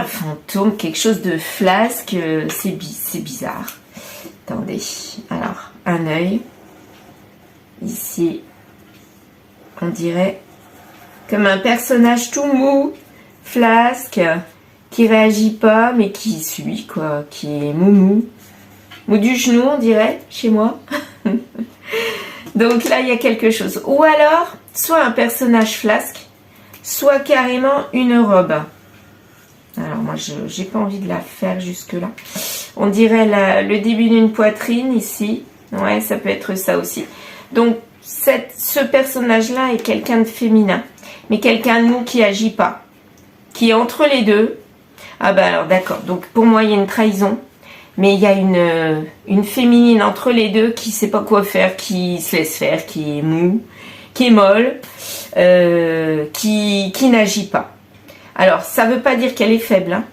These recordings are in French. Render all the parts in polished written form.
un fantôme, quelque chose de flasque. C'est bizarre. Attendez. Alors, un œil. Ici, on dirait comme un personnage tout mou, flasque, qui réagit pas, mais qui suit, quoi, qui est mou du genou, on dirait, chez moi. Donc là, il y a quelque chose. Ou alors, soit un personnage flasque, soit carrément une robe. Alors moi, j'ai pas envie de la faire jusque-là. On dirait le début d'une poitrine, ici. Ouais, ça peut être ça aussi. Donc, ce personnage-là est quelqu'un de féminin. Mais quelqu'un de mou qui agit pas. Qui est entre les deux. Ah bah alors, d'accord. Donc, pour moi, il y a une trahison. Mais il y a une féminine entre les deux qui sait pas quoi faire, qui se laisse faire, qui est mou, qui est molle, qui n'agit pas. Alors, ça veut pas dire qu'elle est faible, hein.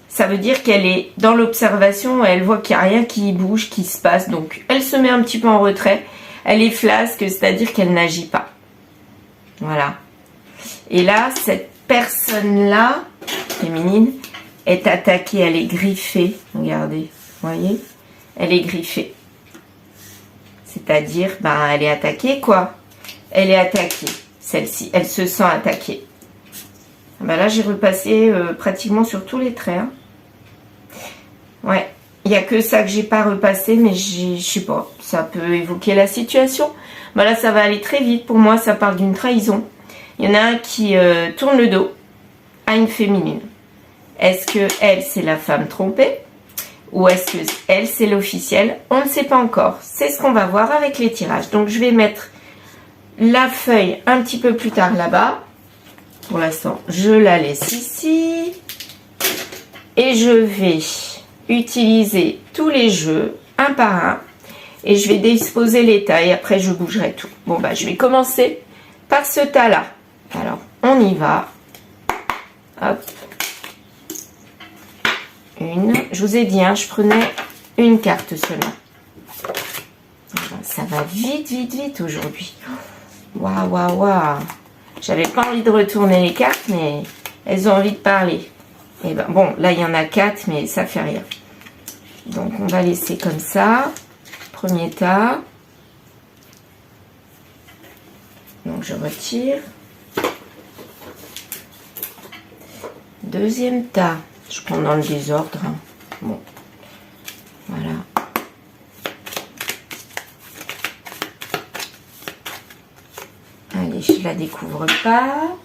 Ça veut dire qu'elle est dans l'observation, elle voit qu'il n'y a rien qui bouge, qui se passe. Donc, elle se met un petit peu en retrait. Elle est flasque, c'est-à-dire qu'elle n'agit pas. Voilà. Et là, cette personne-là, féminine, est attaquée, elle est griffée. Regardez. Vous voyez, elle est griffée. C'est-à-dire, ben, elle est attaquée, quoi. Elle est attaquée, celle-ci. Elle se sent attaquée. Ben là, j'ai repassé pratiquement sur tous les traits. Hein. Ouais, il n'y a que ça que j'ai pas repassé, mais je sais pas, ça peut évoquer la situation. Ben là, ça va aller très vite. Pour moi, ça parle d'une trahison. Il y en a un qui tourne le dos à une féminine. Est-ce que elle, c'est la femme trompée ? Ou est-ce que elle, c'est l'officiel? On ne sait pas encore. C'est ce qu'on va voir avec les tirages. Donc, je vais mettre la feuille un petit peu plus tard là-bas. Pour l'instant, je la laisse ici. Et je vais utiliser tous les jeux, un par un. Et je vais disposer les tailles. Après, je bougerai tout. Bon, bah, je vais commencer par ce tas-là. Alors, on y va. Hop. Je vous ai dit, hein, je prenais une carte seulement. Ça va vite aujourd'hui. Waouh. J'avais pas envie de retourner les cartes, mais elles ont envie de parler. Et ben bon, là il y en a 4, mais ça fait rien. Donc on va laisser comme ça. Premier tas. Donc je retire. Deuxième tas. Je prends dans le désordre. Hein. Bon. Voilà. Allez, je la découvre pas.